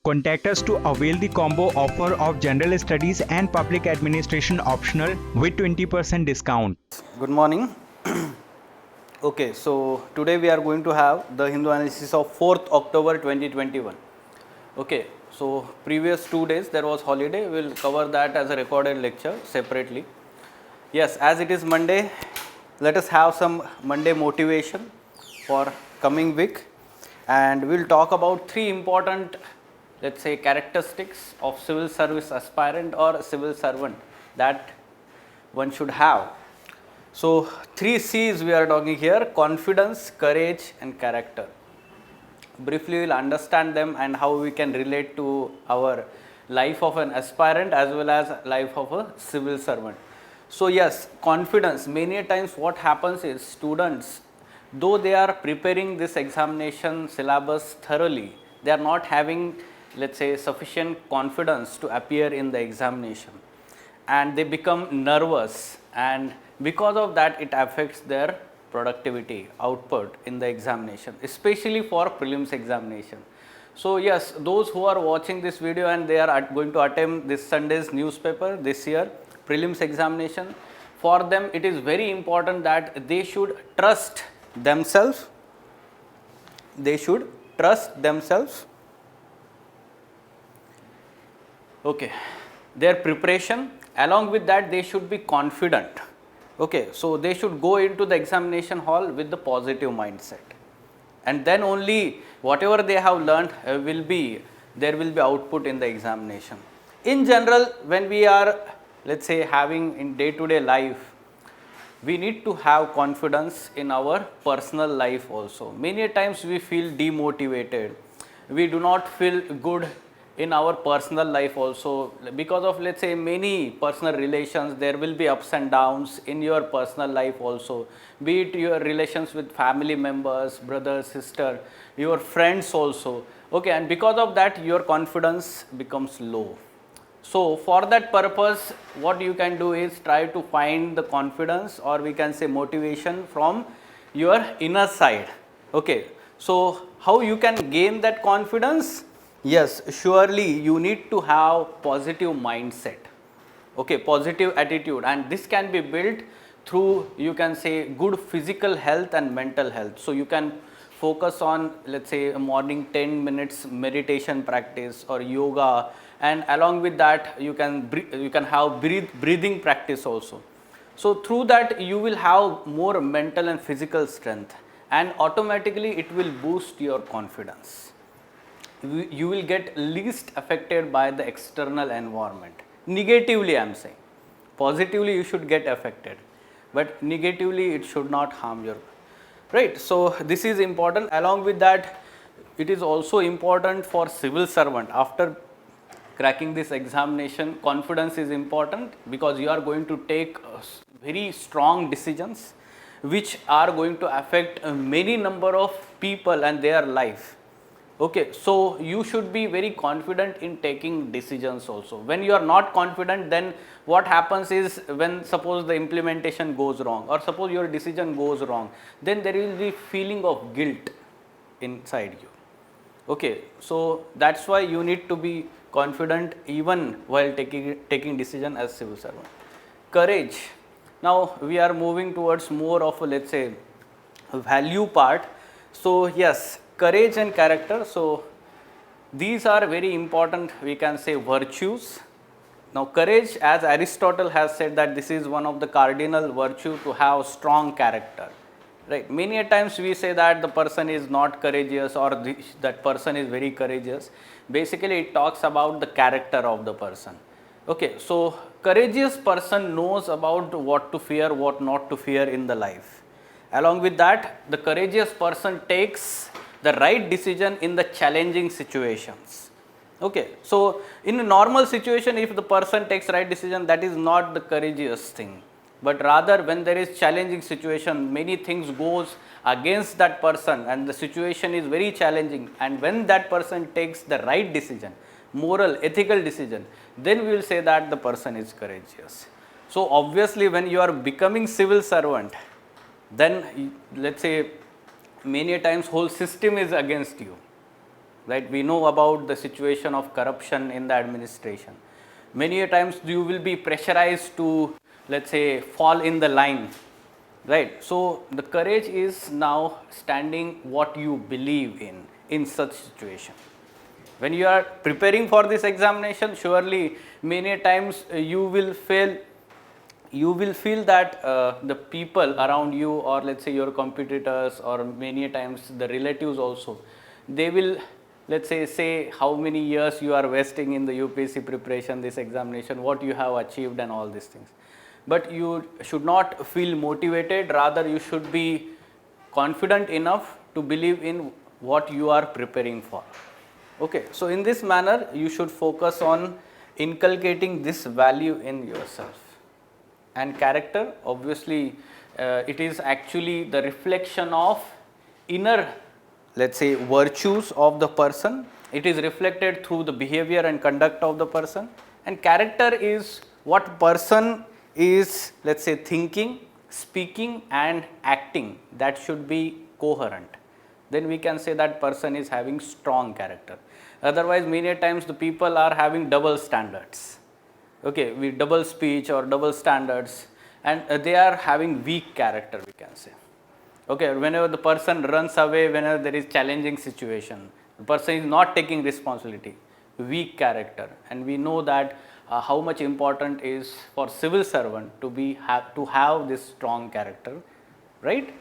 Contact us to avail the combo offer of General Studies and Public Administration optional with 20% discount. Good morning. Okay, so today we are going to have the Hindu analysis of 4th October 2021. Okay, so previous 2 days there was holiday, we will cover that as a recorded lecture separately. Yes, as it is Monday, let us have some Monday motivation for coming week, and we will talk about 3 important, let's say, characteristics of civil service aspirant or civil servant that one should have. So 3 C's we are talking here: confidence, courage and character. Briefly we will understand them and how we can relate to our life of an aspirant as well as life of a civil servant. So yes, confidence, many a times what happens is students, though they are preparing this examination syllabus thoroughly, they are not having, let's say, sufficient confidence to appear in the examination, and they become nervous, and because of that it affects their productivity output in the examination, especially for prelims examination. So yes, those who are watching this video and they are going to attempt this Sunday's newspaper this year prelims examination, for them it is very important that they should trust themselves. They should trust themselves. Okay, their preparation, along with that they should be confident. Okay, so they should go into the examination hall with the positive mindset, and then only whatever they have learned there will be output in the examination. In general, when we are, let's say, having in day-to-day life, we need to have confidence in our personal life also. Many times we feel demotivated, we do not feel good in our personal life also because of, let's say, many personal relations. There will be ups and downs in your personal life also, be it your relations with family members, brother, sister, your friends also. Okay, and because of that your confidence becomes low. So for that purpose, what you can do is try to find the confidence, or we can say motivation, from your inner side. Okay, so how you can gain that confidence? Yes, surely you need to have positive mindset, okay, positive attitude, and this can be built through, you can say, good physical health and mental health. So you can focus on, let's say, a morning 10 minutes meditation practice or yoga, and along with that you can have breathing practice also. So through that you will have more mental and physical strength, and automatically it will boost your confidence. You will get least affected by the external environment. Negatively I am saying, positively you should get affected, but negatively it should not harm your, right? So this is important. Along with that, it is also important for civil servant. After cracking this examination, confidence is important because you are going to take very strong decisions which are going to affect many number of people and their life. Okay, so you should be very confident in taking decisions also. When you are not confident, then what happens is, when suppose the implementation goes wrong, or suppose your decision goes wrong, then there will be feeling of guilt inside you. Okay, so that's why you need to be confident even while taking decision as civil servant. Courage. Now we are moving towards more of a, let's say, a value part. So yes, courage and character, so these are very important, we can say, virtues. Now courage, as Aristotle has said, that this is one of the cardinal virtue to have strong character, right? Many a times we say that the person is not courageous, or that person is very courageous. Basically it talks about the character of the person. Okay, so courageous person knows about what to fear, what not to fear in the life. Along with that, the courageous person takes the right decision in the challenging situations. Okay, so in a normal situation, if the person takes right decision, that is not the courageous thing, but rather when there is challenging situation, many things goes against that person and the situation is very challenging, and when that person takes the right decision, moral, ethical decision, then we will say that the person is courageous. So obviously when you are becoming civil servant, then let's say many times whole system is against you. right? We know about the situation of corruption in the administration. Many a times you will be pressurized to, let's say, fall in the line, right? So the courage is now standing what you believe in such situation. When you are preparing for this examination, surely many times you will feel that the people around you, or let's say your competitors, or many times the relatives also, they will, let's say how many years you are wasting in the UPSC preparation, this examination, what you have achieved and all these things. But you should not feel motivated, rather you should be confident enough to believe in what you are preparing for. Okay, so in this manner you should focus on inculcating this value in yourself. And character, obviously, it is actually the reflection of inner, let's say, virtues of the person. It is reflected through the behavior and conduct of the person. And character is what person is, let's say, thinking, speaking and acting, that should be coherent. Then we can say that person is having strong character. Otherwise, many times the people are having double standards. Okay, with double speech or double standards, and they are having weak character, we can say. Okay, whenever the person runs away, whenever there is challenging situation, the person is not taking responsibility, weak character. And we know that how much important is for civil servant to have this strong character, right?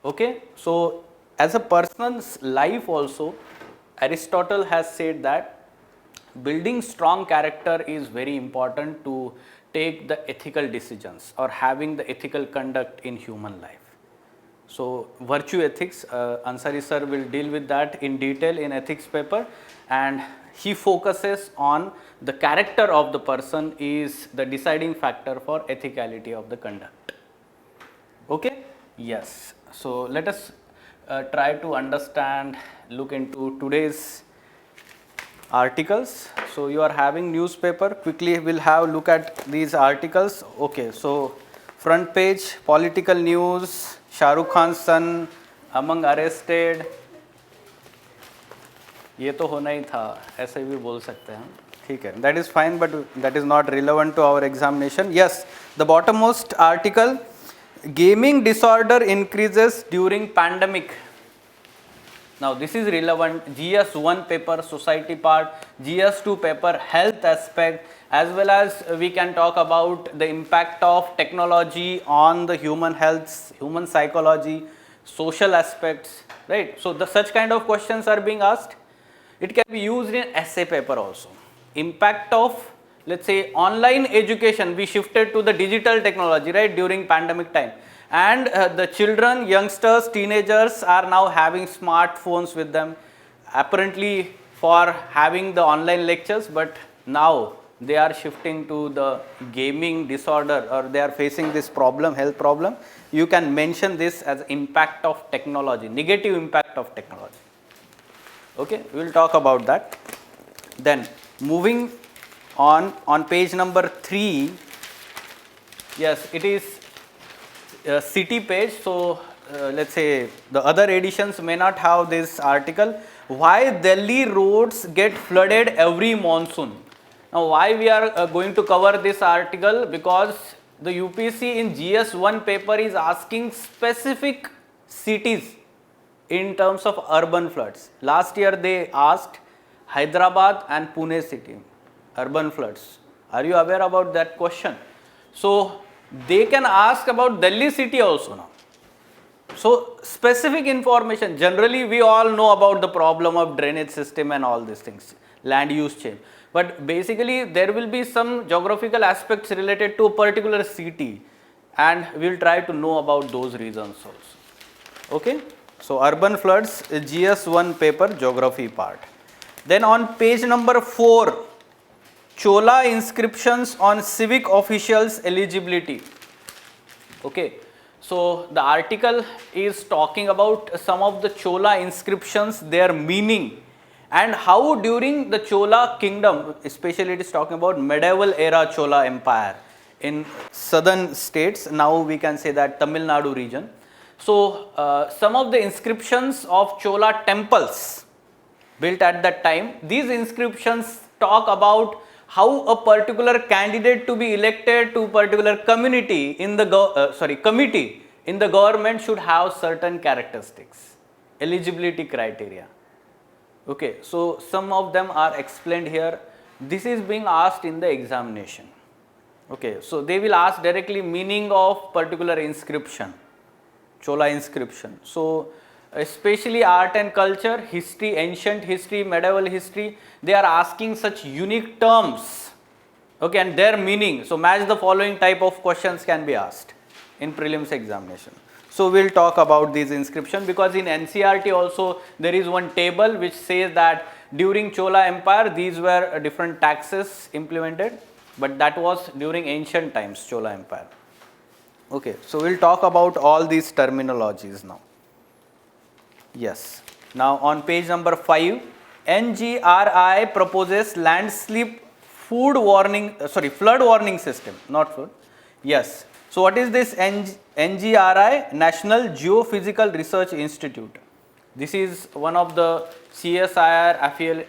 Okay, so as a person's life also, Aristotle has said that building strong character is very important to take the ethical decisions or having the ethical conduct in human life. So virtue ethics, Ansari sir will deal with that in detail in ethics paper, and he focuses on the character of the person is the deciding factor for ethicality of the conduct. Okay? Yes. So let us try to understand, look into today's articles. So you are having newspaper, quickly we'll have look at these articles. Okay, so front page, political news, Shah Rukh Khan's son among arrested. ये तो होना ही था, ऐसे भी बोल सकते हैं, ठीक है, that is fine, but that is not relevant to our examination. Yes, the bottommost article, gaming disorder increases during pandemic. Now this is relevant. GS1 paper society part, GS2 paper health aspect, as well as we can talk about the impact of technology on the human health, human psychology, social aspects, right? So such kind of questions are being asked. It can be used in essay paper also. Impact of, let's say, online education, we shifted to the digital technology, right, during pandemic time. And the children, youngsters, teenagers are now having smartphones with them, apparently for having the online lectures, but now they are shifting to the gaming disorder, or they are facing this problem, health problem. You can mention this as impact of technology, negative impact of technology. Okay, we will talk about that. Then moving on page number 3, yes, it is city page. So let's say the other editions may not have this article. Why Delhi roads get flooded every monsoon? Now why we are going to cover this article? Because the UPSC in GS1 paper is asking specific cities in terms of urban floods. Last year they asked Hyderabad and Pune city, urban floods. Are you aware about that question? So they can ask about Delhi city also now. So specific information, generally we all know about the problem of drainage system and all these things, land use change. But basically there will be some geographical aspects related to a particular city, and we will try to know about those reasons also. Okay. So urban floods, GS1 paper, geography part. Then on page number 4, Chola inscriptions on civic officials eligibility. Okay, so the article is talking about some of the Chola inscriptions, their meaning, and how during the Chola kingdom, especially it is talking about medieval era Chola empire in southern states, now we can say that Tamil Nadu region. So some of the inscriptions of Chola temples, built at that time. These inscriptions talk about how a particular candidate to be elected to particular community in the committee in the government should have certain characteristics, eligibility criteria. Okay, so some of them are explained here. This is being asked in the examination. Okay, so they will ask directly meaning of particular inscription, Chola inscription. So especially art and culture, history, ancient history, medieval history, they are asking such unique terms, okay, and their meaning. So match the following type of questions can be asked in prelims examination. So we'll talk about these inscription, because in NCERT also there is one table which says that during Chola Empire these were different taxes implemented, but that was during ancient times, Chola Empire. Okay, so we'll talk about all these terminologies now. Yes. Now on page number 5, NGRI proposes landslip flood warning system, not flood. Yes. So what is this NGRI? National Geophysical Research Institute. This is one of the CSIR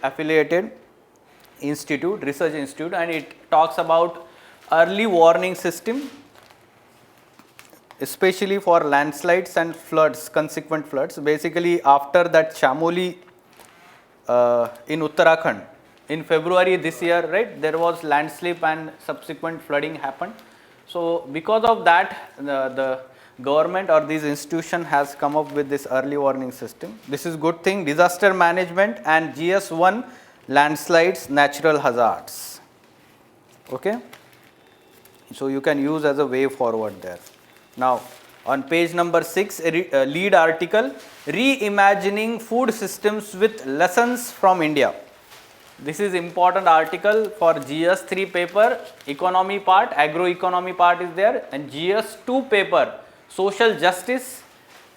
affiliated institute, research institute, and it talks about early warning system, especially for landslides and floods, consequent floods. Basically after that Chamoli in Uttarakhand in February this year, right, there was landslip and subsequent flooding happened. So because of that, the government or this institution has come up with this early warning system. This is good thing. Disaster management and GS1 landslides, natural hazards. Okay, so you can use as a way forward there. Now on page number 6, a lead article, reimagining food systems with lessons from India. This is important article for GS3 paper, economy part, agroeconomy part is there, and GS2 paper, social justice,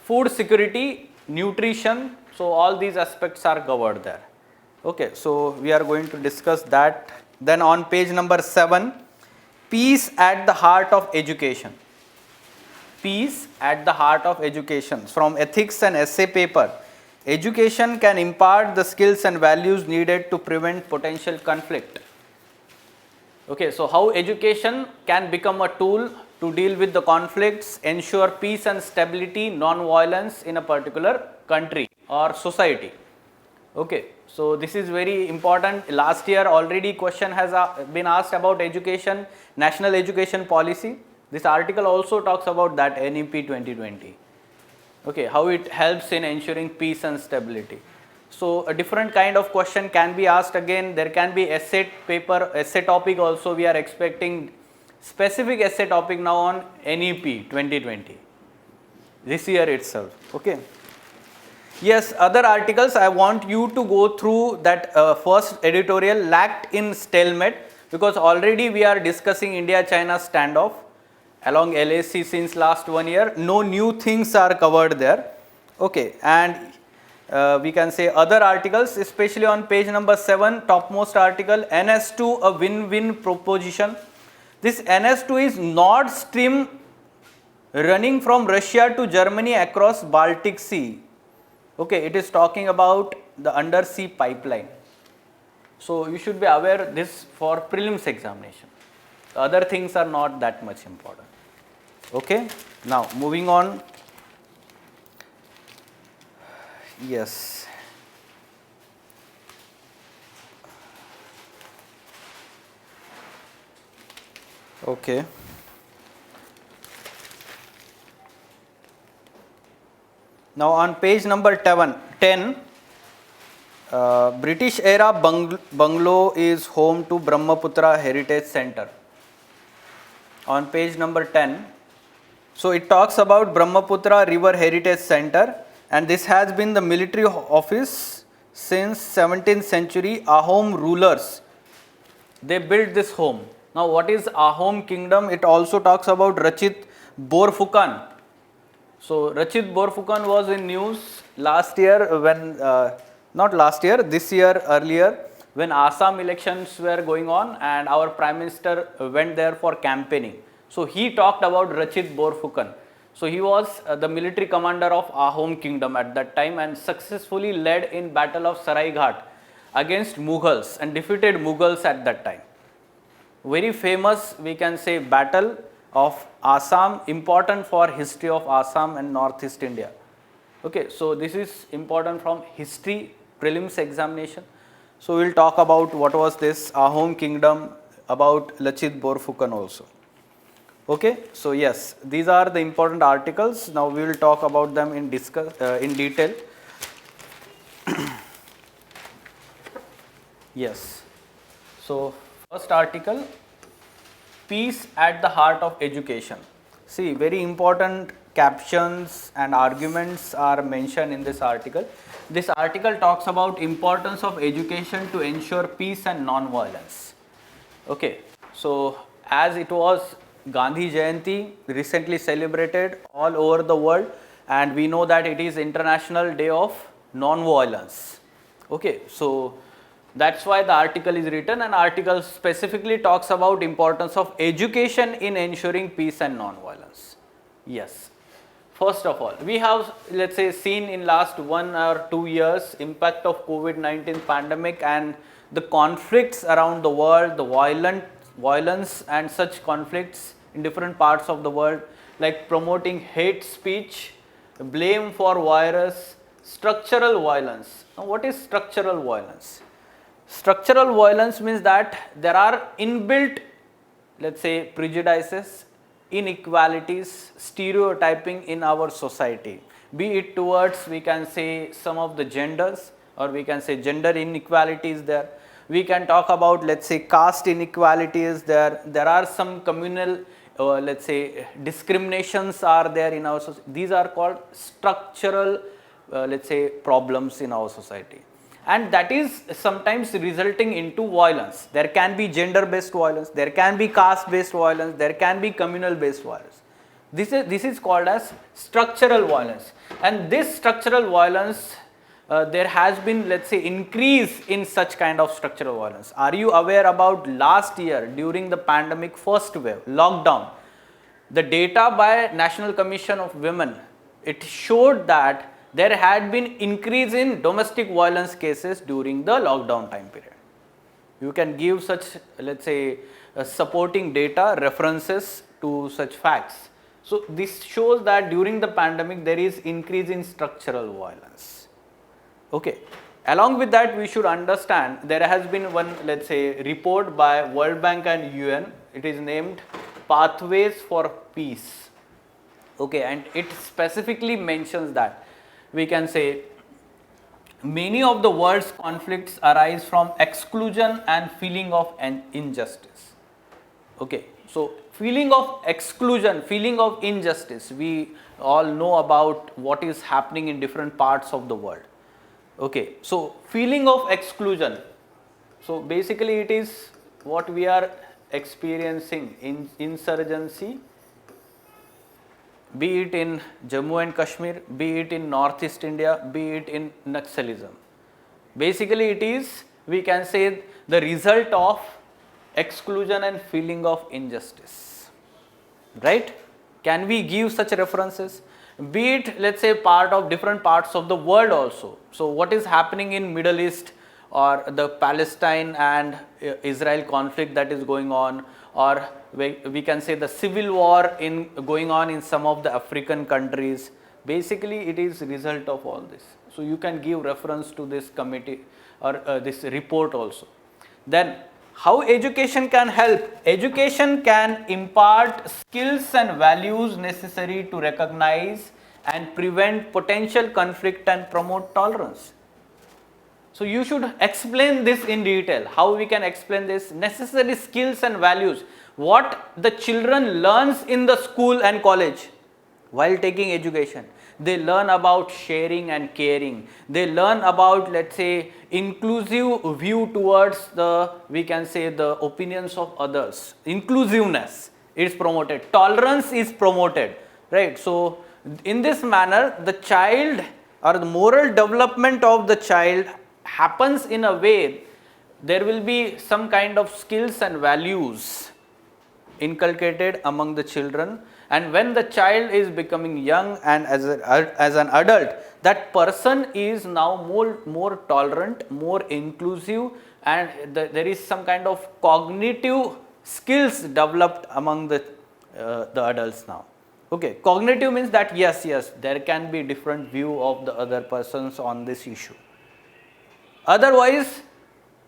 food security, nutrition. So all these aspects are covered there. Okay, so we are going to discuss that. Then on page number 7, peace at the heart of education. Peace at the heart of education. From ethics and essay paper, education can impart the skills and values needed to prevent potential conflict. Okay, so how education can become a tool to deal with the conflicts, ensure peace and stability, non-violence in a particular country or society. Okay, so this is very important. Last year already question has been asked about education, national education policy. This article also talks about that, NEP 2020. Okay, how it helps in ensuring peace and stability. So a different kind of question can be asked again. There can be essay paper, essay topic also. We are expecting specific essay topic now on NEP 2020, this year itself. Okay. Yes, other articles I want you to go through that first editorial, lacked in stalemate, because already we are discussing India-China standoff along LAC since last 1 year. No new things are covered there. Okay, and we can say other articles, especially on page number 7, topmost article, NS2 a win-win proposition. This NS2 is Nord Stream running from Russia to Germany across Baltic Sea. Okay, it is talking about the undersea pipeline. So you should be aware this for prelims examination. Other things are not that much important. Okay, now moving on. Yes. Okay. Now on page number 10, British era bungalow is home to Brahmaputra Heritage Center. On page number 10, so it talks about Brahmaputra River Heritage Center, and this has been the military office since 17th century. Ahom rulers, they built this home. Now what is Ahom kingdom? It also talks about Rachit Borphukan. So Rachit Borphukan was in news last year when, not last year, this year earlier, when Assam elections were going on and our Prime Minister went there for campaigning. So he talked about Rachit Borphukan. So he was the military commander of Ahom kingdom at that time and successfully led in battle of Saraighat against Mughals and defeated Mughals at that time. Very famous, we can say, battle of Assam, important for history of Assam and Northeast India. Okay, so this is important from history prelims examination. So we will talk about what was this Ahom kingdom, about Lachit Borphukan also. Okay, so yes, these are the important articles. Now we will talk about them in detail. Yes. So first article, peace at the heart of education. See, very important captions and arguments are mentioned in this article. This article talks about importance of education to ensure peace and non-violence. Okay, so as it was Gandhi Jayanti recently celebrated all over the world, and we know that it is International Day of Non-Violence. Okay, so that's why the article is written, and article specifically talks about importance of education in ensuring peace and non-violence. Yes. First of all, we have, let's say, seen in last 1 or 2 years impact of COVID-19 pandemic and the conflicts around the world, the violence and such conflicts in different parts of the world, like promoting hate speech, blame for virus, structural violence. Now, what is structural violence? Structural violence means that there are inbuilt, let's say, prejudices, inequalities, stereotyping in our society, be it towards, we can say, some of the genders, or we can say gender inequality is there. We can talk about, let's say, caste inequality is there. There are some communal, let's say, discriminations are there in our society. These are called structural, let's say, problems in our society. And that is sometimes resulting into violence. There can be gender based violence, there can be caste based violence, there can be communal based violence. This is called as structural violence, and this structural violence, there has been, let's say, increase in such kind of structural violence. Are you aware about last year during the pandemic first wave lockdown, the data by National Commission of Women, it showed that there had been increase in domestic violence cases during the lockdown time period. You can give such, let's say, supporting data, references to such facts. So this shows that during the pandemic there is increase in structural violence. Okay. Along with that, we should understand there has been one, let's say, report by World Bank and UN. It is named Pathways for Peace. Okay, and it specifically mentions that, we can say, many of the world's conflicts arise from exclusion and feeling of an injustice. Okay, so feeling of exclusion, feeling of injustice, we all know about what is happening in different parts of the world. Okay, so feeling of exclusion, so basically it is what we are experiencing in insurgency, be it in Jammu and Kashmir, be it in Northeast India, be it in Naxalism. Basically it is, we can say, the result of exclusion and feeling of injustice, right? Can we give such references? Be it, let's say, part of different parts of the world also. So what is happening in Middle East, or the Palestine and Israel conflict that is going on, or we can say the civil war going on in some of the African countries. Basically it is result of all this. So you can give reference to this committee or this report also. Then how education can help? Education can impart skills and values necessary to recognize and prevent potential conflict and promote tolerance. So you should explain this in detail. How we can explain this? Necessary skills and values. What the children learns in the school and college while taking education. They learn about sharing and caring. They learn about, let's say, inclusive view towards the, we can say, the opinions of others. Inclusiveness is promoted. Tolerance is promoted, right? So in this manner, the child or the moral development of the child happens in a way, there will be some kind of skills and values inculcated among the children, And when the child is becoming young and as an adult, that person is now more tolerant, more inclusive, and there is some kind of cognitive skills developed among the adults now. Okay, cognitive means that yes, there can be different view of the other persons on this issue. Otherwise,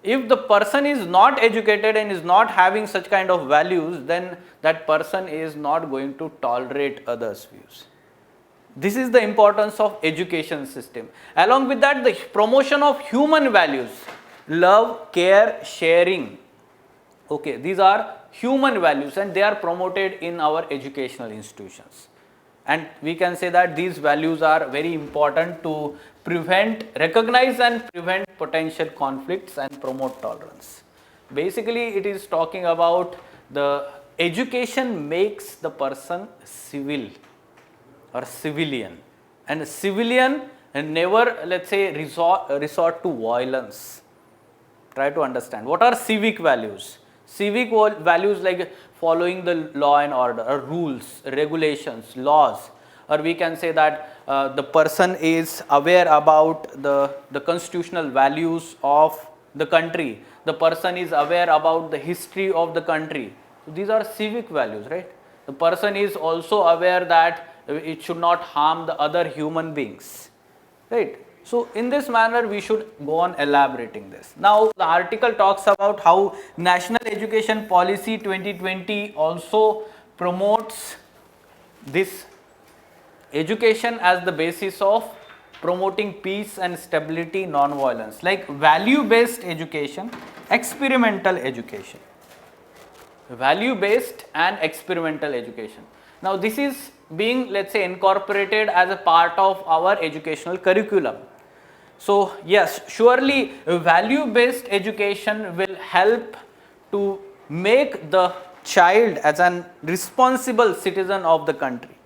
if the person is not educated and is not having such kind of values, then that person is not going to tolerate others' views. This is the importance of education system. Along with that, the promotion of human values, love, care, sharing. Okay, these are human values and they are promoted in our educational institutions. And we can say that these values are very important to recognize and prevent potential conflicts and promote tolerance. Basically, it is talking about the education makes the person civil or civilian, and a civilian never, let's say, resort to violence. Try to understand what are civic values. Civic values like following the law and order, or rules, regulations, laws, or we can say that the person is aware about the constitutional values of the country, the person is aware about the history of the country. So these are civic values, right? The person is also aware that it should not harm the other human beings, right? So in this manner we should go on elaborating this. Now the article talks about how National Education Policy 2020 also promotes this education as the basis of promoting peace and stability, non-violence, like value-based education, experimental education. Value-based and experimental education. Now this is being, let's say, incorporated as a part of our educational curriculum. So yes, surely value-based education will help to make the child as an responsible citizen of the country,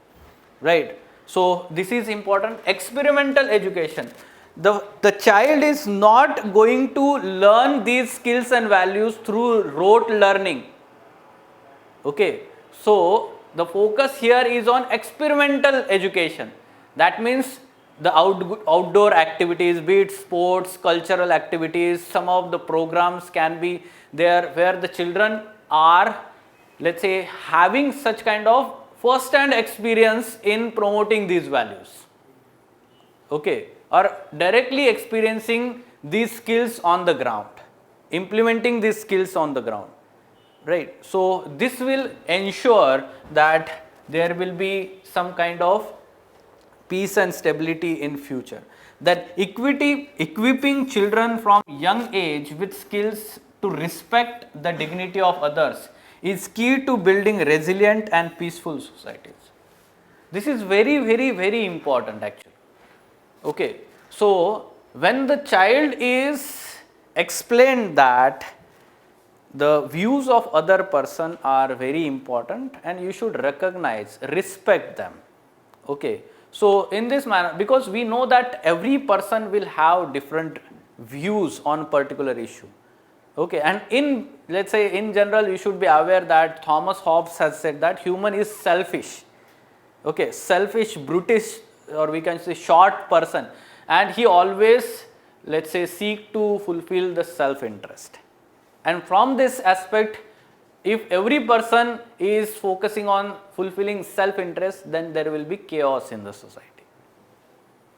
right? So this is important. Experimental education. The child is not going to learn these skills and values through rote learning. Okay, so the focus here is on experimental education. That means the outdoor activities, be it sports, cultural activities, some of the programs can be there where the children are, let's say, having such kind of first-hand experience in promoting these values. Okay, or directly experiencing these skills on the ground, implementing these skills on the ground, right? So this will ensure that there will be some kind of peace and stability in future. That equipping children from young age with skills to respect the dignity of others is key to building resilient and peaceful societies. This is very important actually. Okay, so when the child is explained that the views of other person are very important and you should recognize, respect them. Okay, so in this manner, because we know that every person will have different views on particular issue. Okay, and let's say in general you should be aware that Thomas Hobbes has said that human is selfish. Okay, selfish, brutish, or we can say short person, and he always, let's say, seek to fulfill the self-interest. And from this aspect, if every person is focusing on fulfilling self-interest, then there will be chaos in the society.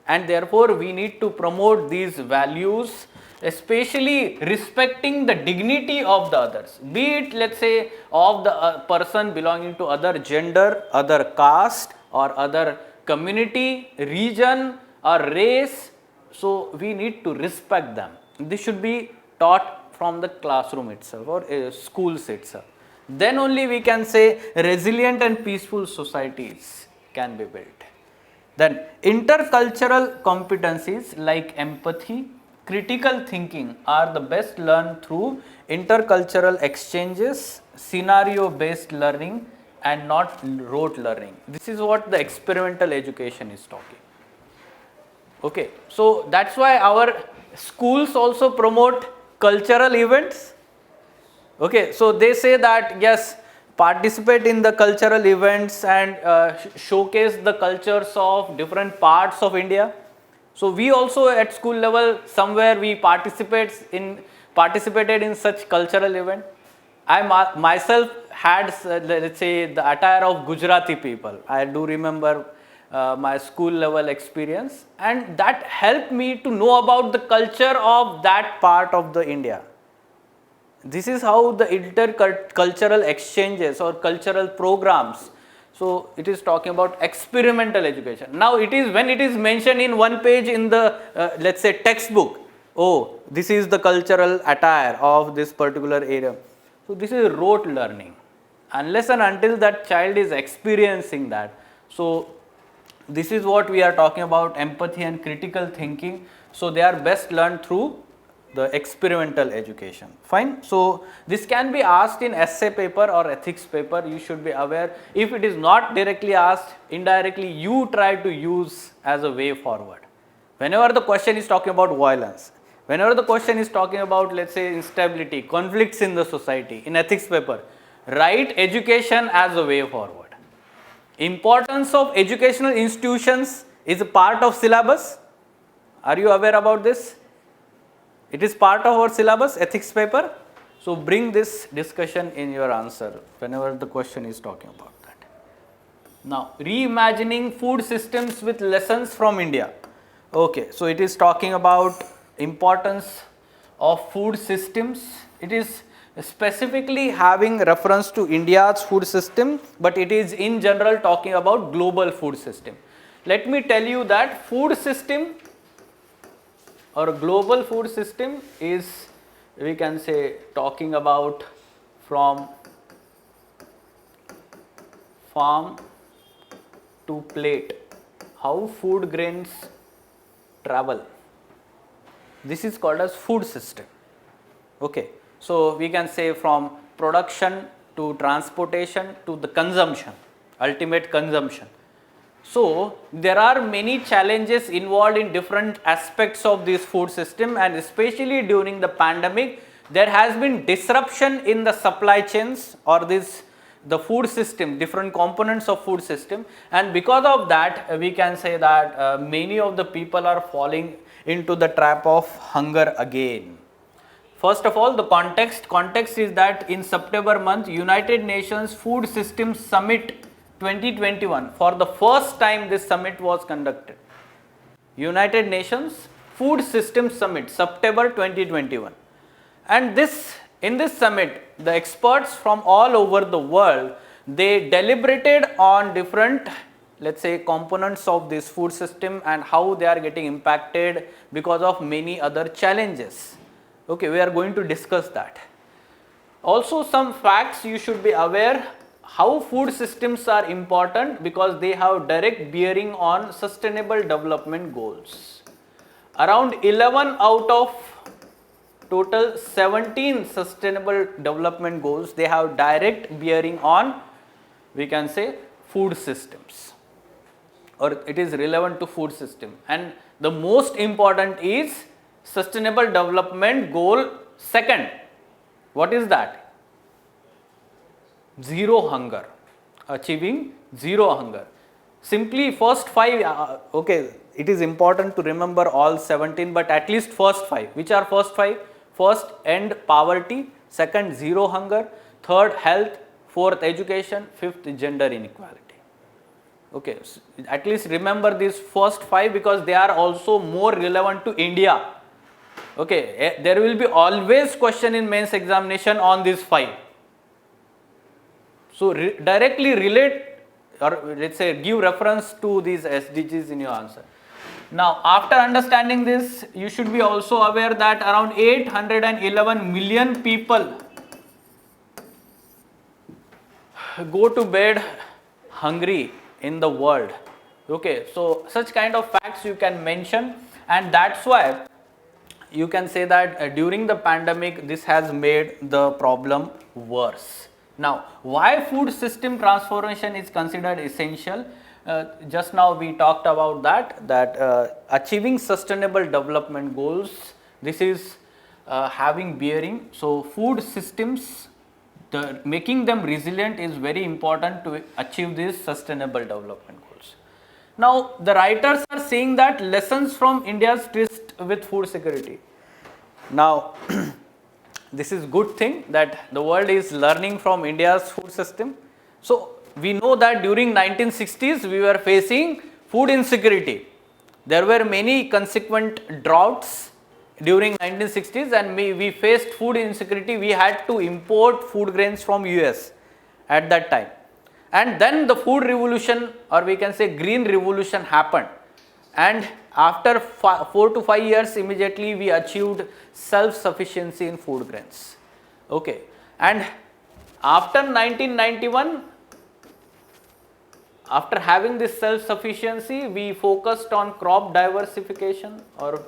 And therefore, we need to promote these values, especially respecting the dignity of the others, be it, let's say, of the person belonging to other gender, other caste, or other community, region, or race. So we need to respect them. This should be taught from the classroom itself or schools itself. Then only we can say resilient and peaceful societies can be built. Then intercultural competencies like empathy, critical thinking are the best learned through intercultural exchanges, scenario-based learning, and not rote learning. This is what the experimental education is talking. Okay, so that's why our schools also promote cultural events. Okay, so they say that yes, participate in the cultural events and showcase the cultures of different parts of India. So we also at school level somewhere we participated in such cultural event. I myself had let's say the attire of Gujarati people. I do remember my school level experience, and that helped me to know about the culture of that part of the India. This is how the intercultural exchanges or cultural programs. So it is talking about experimental education. Now it is when it is mentioned in one page in the let's say textbook, oh, this is the cultural attire of this particular area. So this is rote learning. Unless and until that child is experiencing that. So this is what we are talking about, empathy and critical thinking. So they are best learned through the experimental education. Fine. So this can be asked in essay paper or ethics paper. You should be aware. If it is not directly asked, indirectly you try to use as a way forward. Whenever the question is talking about violence, whenever the question is talking about, let's say, instability, conflicts in the society, in ethics paper, write education as a way forward. Importance of educational institutions is a part of syllabus. Are you aware about this? It is part of our syllabus, ethics paper. So bring this discussion in your answer whenever the question is talking about that. Now, reimagining food systems with lessons from India. Okay, so it is talking about importance of food systems. It is specifically having reference to India's food system, but it is in general talking about global food system. Let me tell you that food system or global food system is, we can say, talking about from farm to plate, how food grains travel. This is called as food system. Okay, so we can say from production to transportation to the consumption, ultimate consumption. So there are many challenges involved in different aspects of this food system, and especially during the pandemic there has been disruption in the supply chains or the food system, different components of food system, and because of that we can say that many of the people are falling into the trap of hunger again. First of all, the context is that in September month, United Nations Food Systems Summit 2021, for the first time this summit was conducted. United Nations Food Systems Summit, September 2021. And in this summit, the experts from all over the world, they deliberated on different, let's say, components of this food system and how they are getting impacted because of many other challenges. Okay, we are going to discuss that. Also, some facts you should be aware how food systems are important because they have direct bearing on sustainable development goals. Around 11 out of total 17 sustainable development goals, they have direct bearing on, we can say, food systems, or it is relevant to food system. And the most important is sustainable development goal second. What is that? Zero hunger, achieving zero hunger. Simply first 5, okay, it is important to remember all 17, but at least first 5. Which are first 5? First, end poverty. Second, zero hunger. Third, health. Fourth, education. Fifth, gender inequality. Okay, so at least remember these first 5 because they are also more relevant to India. Okay, there will be always question in mains examination on these 5. So directly relate, or let's say give reference to these SDGs in your answer. Now after understanding this, you should be also aware that around 811 million people go to bed hungry in the world. Okay, so such kind of facts you can mention, and that's why you can say that during the pandemic this has made the problem worse. Now, why food system transformation is considered essential? Just now we talked about that achieving sustainable development goals, this is having bearing. So food systems the making them resilient is very important to achieve these sustainable development goals. Now, the writers are saying that lessons from India's tryst with food security. Now, this is good thing that the world is learning from India's food system. So, we know that during 1960s we were facing food insecurity. There were many consequent droughts during 1960s, and we faced food insecurity. We had to import food grains from US at that time. And then the food revolution, or we can say green revolution, happened, and after 4 to 5 years immediately we achieved self-sufficiency in food grains. Okay, and after 1991, after having this self-sufficiency, we focused on crop diversification or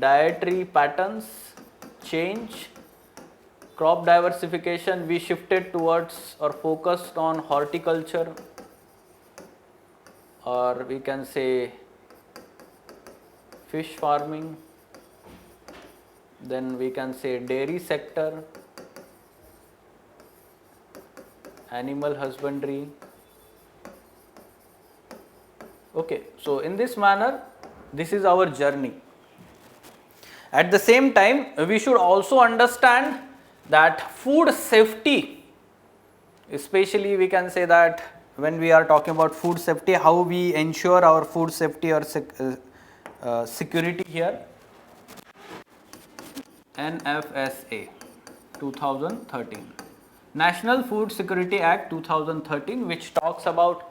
dietary patterns change. Crop diversification, we shifted towards or focused on horticulture, or we can say fish farming, then we can say dairy sector, animal husbandry. Okay, so in this manner, this is our journey. At the same time, we should also understand that food safety, especially we can say that when we are talking about food safety, how we ensure our food safety or security here. NFSA 2013, National Food Security Act 2013, which talks about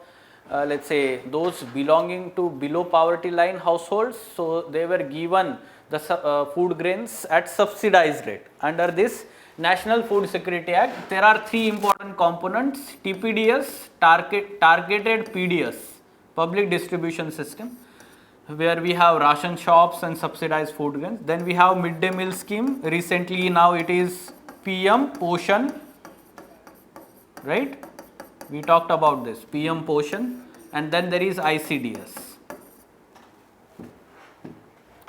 let's say those belonging to below poverty line households. So they were given the food grains at subsidized rate. Under this National Food Security Act, there are 3 important components: TPDS, targeted PDS, public distribution system, where we have ration shops and subsidized food grains. Then we have midday meal scheme. Recently now it is PM Poshan, right? We talked about this PM Poshan, and then there is ICDS,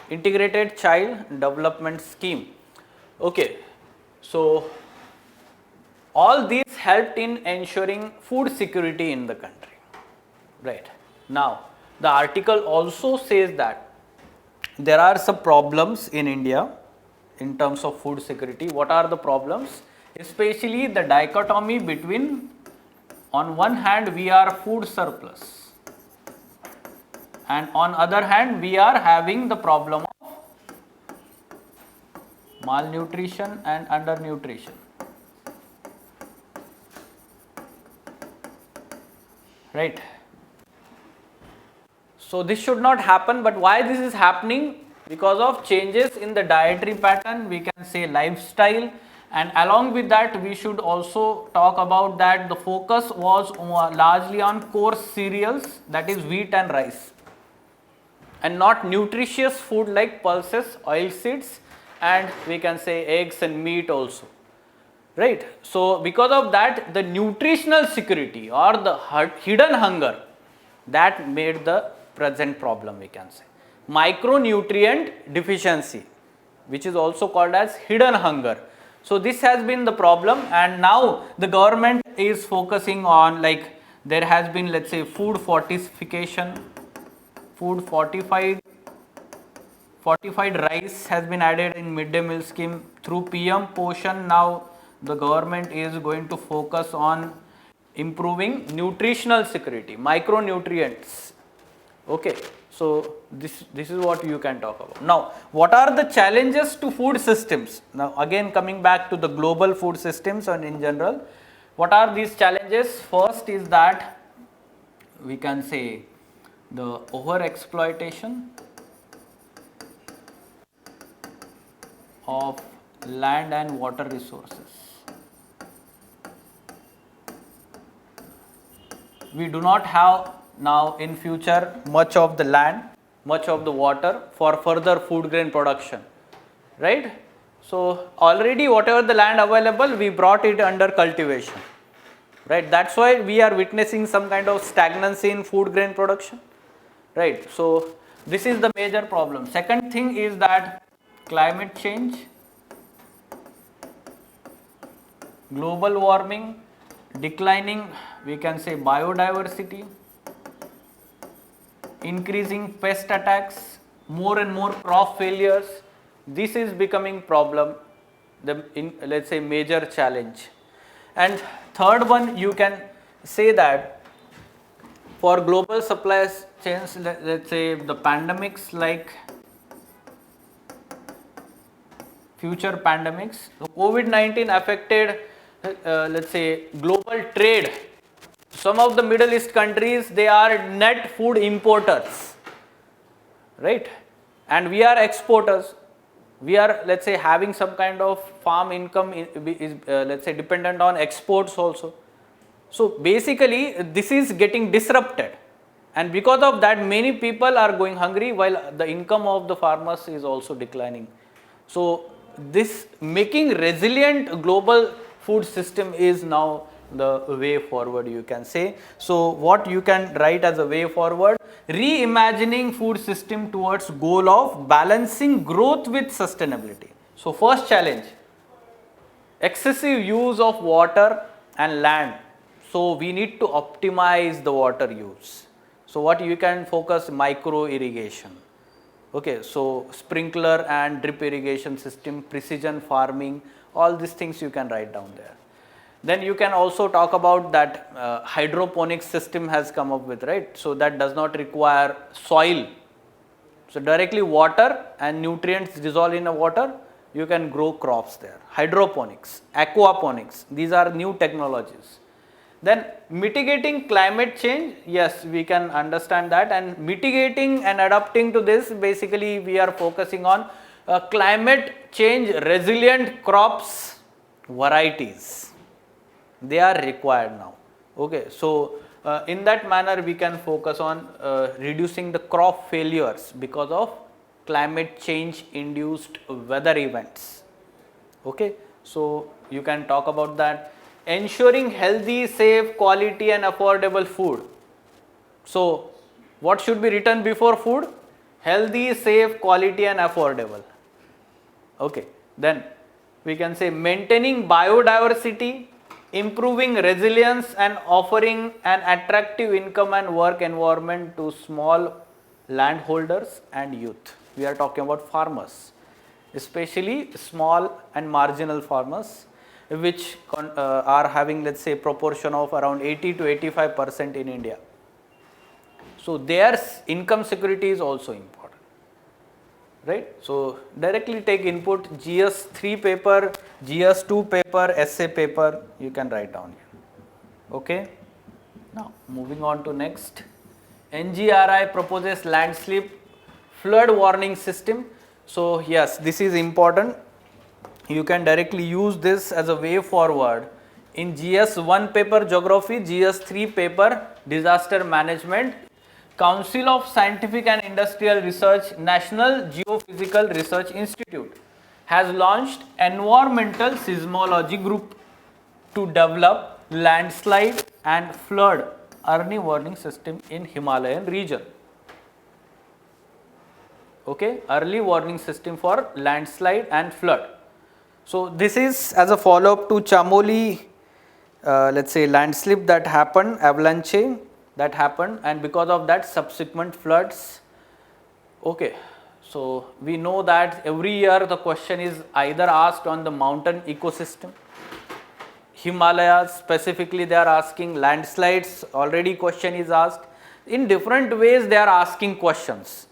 Integrated Child Development Scheme. Okay, so all these helped in ensuring food security in the country, right? Now, the article also says that there are some problems in India in terms of food security. What are the problems? Especially the dichotomy between, on one hand we are food surplus, and on other hand we are having the problem of malnutrition and undernutrition. Right. So this should not happen, but why this is happening? Because of changes in the dietary pattern, we can say lifestyle, and along with that we should also talk about that the focus was largely on coarse cereals, that is wheat and rice, and not nutritious food like pulses, oil seeds, and we can say eggs and meat also, right? So because of that, the nutritional security or the hidden hunger, that made the present problem, we can say micronutrient deficiency, which is also called as hidden hunger. So this has been the problem, and now the government is focusing on, like, there has been, let's say, food fortification, food fortified rice has been added in midday meal scheme through PM Poshan. Now the government is going to focus on improving nutritional security, micronutrients. Okay, so this is what you can talk about. Now, what are the challenges to food systems? Now again, coming back to the global food systems and in general, what are these challenges? First is that we can say the over exploitation of land and water resources. We do not have now in future much of the land, much of the water for further food grain production, right? So already whatever the land available, we brought it under cultivation, right? That's why we are witnessing some kind of stagnancy in food grain production, right? So this is the major problem. Second thing is that climate change global warming, declining, we can say, biodiversity, increasing pest attacks, more and more crop failures. This is becoming problem, let's say major challenge. And third one, you can say that for global supply chains, let's say the pandemics, like future pandemics, the COVID-19 affected, let's say, global trade. Some of the Middle East countries, they are net food importers, right? And we are exporters. We are, let's say, having some kind of farm income is, let's say, dependent on exports also. So basically, this is getting disrupted, and because of that, many people are going hungry, while the income of the farmers is also declining. So this making resilient global food system is now the way forward, you can say. So what you can write as a way forward: reimagining food system towards goal of balancing growth with sustainability. So first challenge, excessive use of water and land. So we need to optimize the water use. So what you can focus: micro irrigation. Okay, so sprinkler and drip irrigation system, precision farming, all these things you can write down there. Then you can also talk about that hydroponics system has come up with, right? So that does not require soil. So directly water and nutrients dissolve in the water, you can grow crops there. Hydroponics, aquaponics, these are new technologies. Then mitigating climate change, yes, we can understand that, and mitigating and adapting to this, basically we are focusing on climate change resilient crops varieties. They are required now. Okay, so in that manner we can focus on reducing the crop failures because of climate change induced weather events. Okay, so you can talk about that. Ensuring healthy, safe, quality and affordable food. So what should be written before food? Healthy, safe, quality and affordable. Okay, then we can say maintaining biodiversity, improving resilience and offering an attractive income and work environment to small landholders and youth. We are talking about farmers, especially small and marginal farmers, which are having, let's say, proportion of around 80 to 85% in India. So their income security is also important, right? So directly take input: GS3 paper, GS2 paper, essay paper, you can write down here. Okay. Now moving on to next, NGRI proposes landslip flood warning system. So yes, this is important. You can directly use this as a way forward in GS1 paper geography, GS3 paper disaster management. Council of Scientific and Industrial Research, National Geophysical Research Institute has launched Environmental Seismology Group to develop landslide and flood early warning system in Himalayan region. Okay, early warning system for landslide and flood. So this is as a follow-up to Chamoli, let's say, landslip that happened, avalanche that happened, and because of that subsequent floods. Okay, so we know that every year the question is either asked on the mountain ecosystem, Himalayas specifically they are asking, landslides already question is asked. In different ways they are asking questions.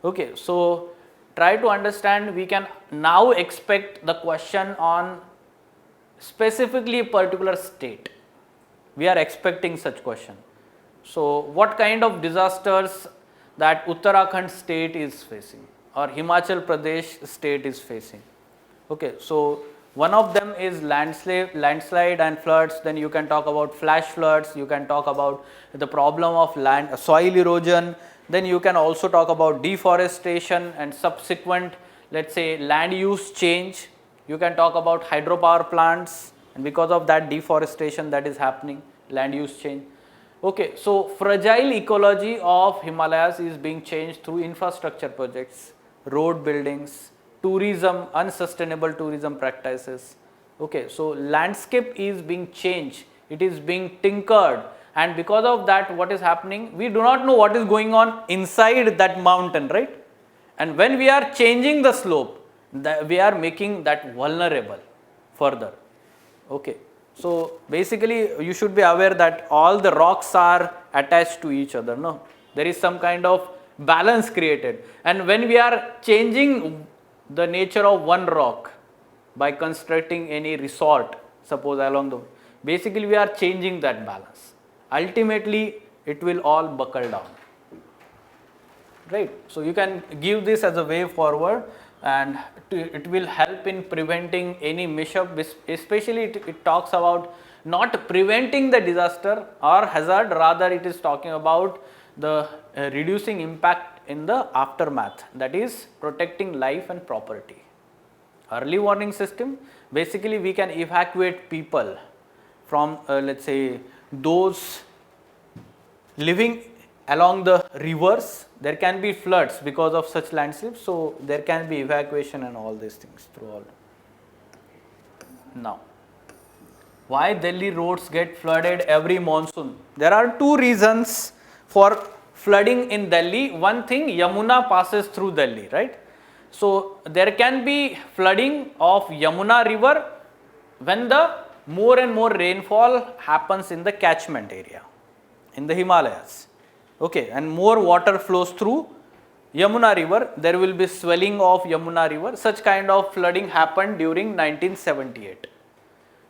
Okay, so try to understand, we can now expect the question on specifically a particular state. We are expecting such question. So what kind of disasters that Uttarakhand state is facing or Himachal Pradesh state is facing? Okay, so one of them is landslide and floods. Then you can talk about flash floods, you can talk about the problem of soil erosion. Then you can also talk about deforestation and subsequent, let's say, land use change. You can talk about hydropower plants, and because of that deforestation that is happening, land use change. Okay, so fragile ecology of Himalayas is being changed through infrastructure projects, road buildings, tourism, unsustainable tourism practices, Okay, so landscape is being changed, it is being tinkered, and because of that, what is happening? We do not know what is going on inside that mountain, right? And when we are changing the slope, we are making that vulnerable further. Okay, so basically you should be aware that all the rocks are attached to each other. No, there is some kind of balance created, and when we are changing the nature of one rock by constructing any resort, suppose along the, basically we are changing that balance. Ultimately, it will all buckle down. Right, so you can give this as a way forward, and it will help in preventing any mishap. Especially it talks about not preventing the disaster or hazard, rather it is talking about the reducing impact in the aftermath, that is protecting life and property. Early warning system, basically we can evacuate people from let's say those living along the rivers. There can be floods because of such landslips, so there can be evacuation and all these things through all. Now, why Delhi roads get flooded every monsoon? There are two reasons for flooding in Delhi. One thing, Yamuna passes through Delhi, right? So there can be flooding of Yamuna river when the more and more rainfall happens in the catchment area, in the Himalayas. Okay, and more water flows through Yamuna river, there will be swelling of Yamuna river. Such kind of flooding happened during 1978.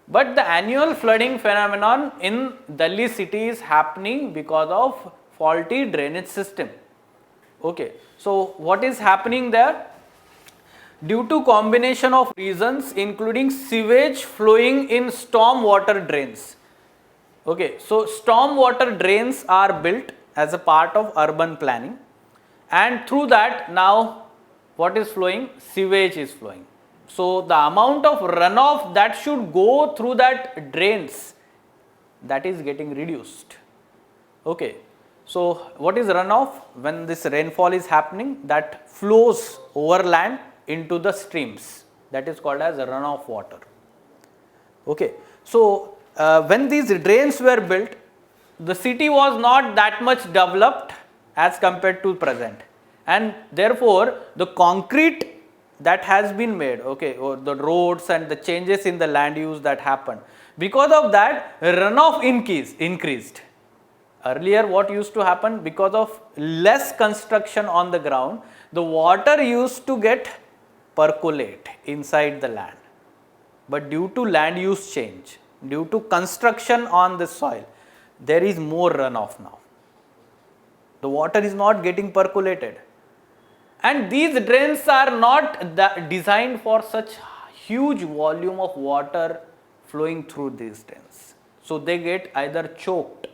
But the annual flooding phenomenon in Delhi city is happening because of faulty drainage system. Okay, so what is happening there? Due to combination of reasons, including sewage flowing in storm water drains. Okay, so storm water drains are built as a part of urban planning, and through that now what is flowing? Sewage is flowing. So the amount of runoff that should go through that drains, that is getting reduced. Okay, so what is runoff? When this rainfall is happening, that flows over land into the streams, that is called as runoff water. Okay, so when these drains were built, the city was not that much developed as compared to present, and therefore the concrete that has been made, okay, or the roads and the changes in the land use that happened, because of that runoff increased. Earlier what used to happen, because of less construction on the ground, the water used to get percolate inside the land, but due to land use change, due to construction on the soil, there is more runoff now. The water is not getting percolated, and these drains are not designed for such huge volume of water flowing through these drains. So they get either choked.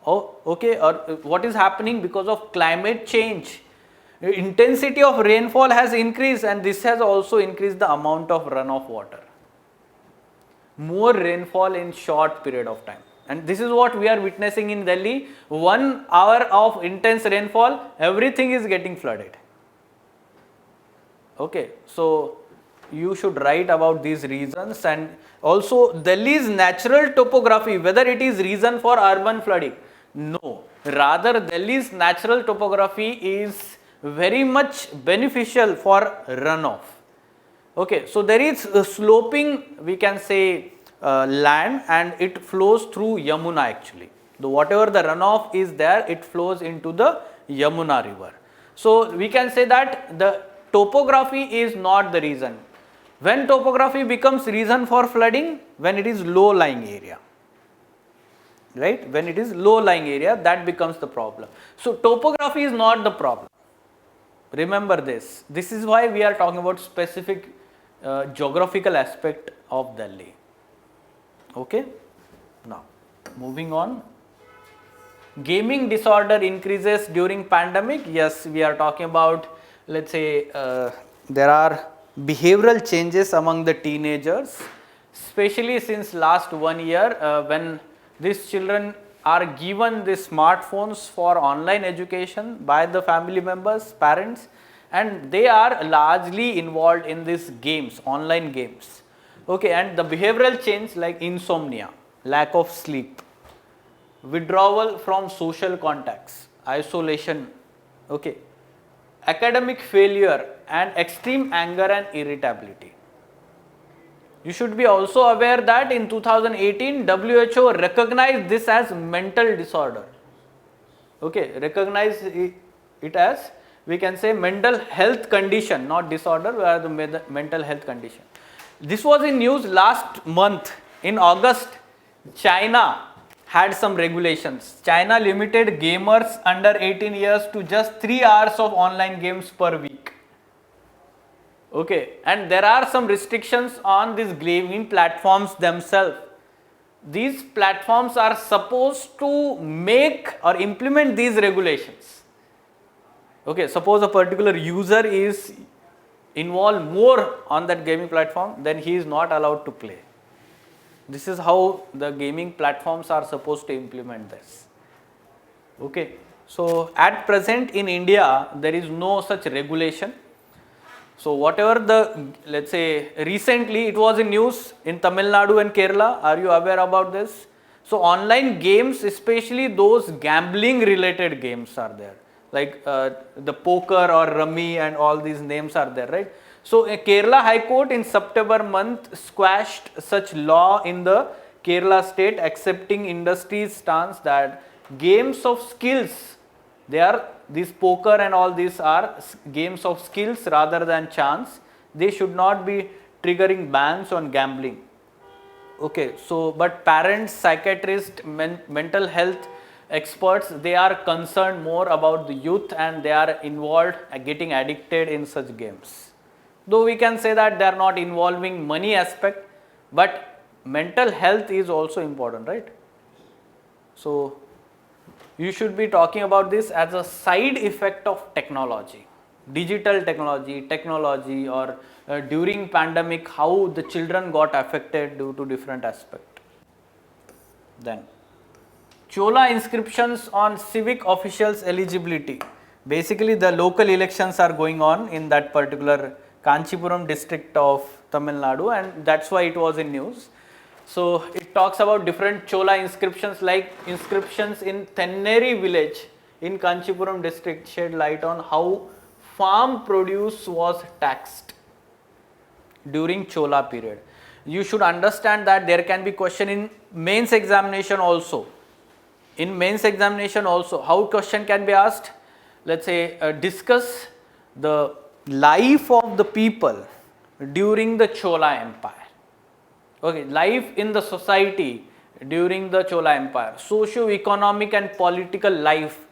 Oh, okay, or what is happening because of climate change? Intensity of rainfall has increased, and this has also increased the amount of runoff water. More rainfall in short period of time. And this is what we are witnessing in Delhi. 1 hour of intense rainfall, everything is getting flooded. Okay, so you should write about these reasons, and also Delhi's natural topography, whether it is reason for urban flooding. No, rather Delhi's natural topography is very much beneficial for runoff. Okay, so there is a sloping, we can say, land, and it flows through Yamuna actually. Whatever the runoff is there, it flows into the Yamuna river. So we can say that the topography is not the reason. When topography becomes reason for flooding? When it is low lying area. Right? When it is low lying area, that becomes the problem. So topography is not the problem. Remember this. This is why we are talking about specific geographical aspect of Delhi. Okay, now moving on. Gaming disorder increases during pandemic. Yes, we are talking about, let's say, there are behavioral changes among the teenagers, especially since last 1 year, when these children are given these smartphones for online education by the family members, parents, and they are largely involved in these games, online games. Okay, and the behavioral change like insomnia, lack of sleep, withdrawal from social contacts, isolation, okay, academic failure, and extreme anger and irritability. You should be also aware that in 2018 WHO recognized this as mental disorder. Okay, recognize it as, we can say, mental health condition, not disorder, where the mental health condition. This was in news last month. In August, China had some regulations. China limited gamers under 18 years to just 3 hours of online games per week. Okay, and there are some restrictions on these gaming platforms themselves. These platforms are supposed to make or implement these regulations. Okay, suppose a particular user is involved more on that gaming platform, then he is not allowed to play. This is how the gaming platforms are supposed to implement this. Okay, so at present in India, there is no such regulation. So whatever the, let's say, recently it was in news in Tamil Nadu and Kerala. Are you aware about this? So online games, especially those gambling related games are there, like the poker or rummy and all these names are there, right? So Kerala High Court in September month squashed such law in the Kerala state, accepting industry's stance that games of skills, they are, these poker and all these are games of skills rather than chance. They should not be triggering bans on gambling. Okay, so but parents, psychiatrists, mental health experts, they are concerned more about the youth and they are involved, getting addicted in such games. Though we can say that they are not involving money aspect, but mental health is also important, right? So you should be talking about this as a side effect of technology, digital technology, or during pandemic, how the children got affected due to different aspect. Then Chola inscriptions on civic officials eligibility. Basically the local elections are going on in that particular Kanchipuram district of Tamil Nadu, and that's why it was in news. So it talks about different Chola inscriptions, like inscriptions in Thenneri village in Kanchipuram district shed light on how farm produce was taxed during Chola period. You should understand that there can be question in mains examination also. In mains examination also, how question can be asked? Let's say discuss the life of the people during the Chola Empire. Okay, life in the society during the Chola Empire, socio-economic and political life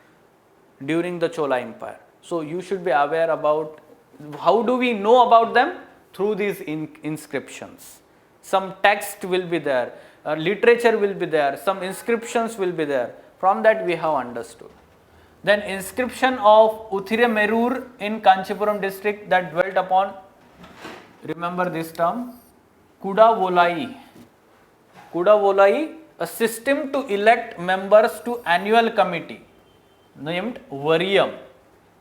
during the Chola Empire. So you should be aware about how do we know about them? Through these inscriptions. Some text will be there, literature will be there, some inscriptions will be there. From that we have understood. Then inscription of Uthiremerur in Kanchipuram district that dwelt upon, remember this term, Kuda Volai. Kuda Volai, a system to elect members to annual committee named Varium.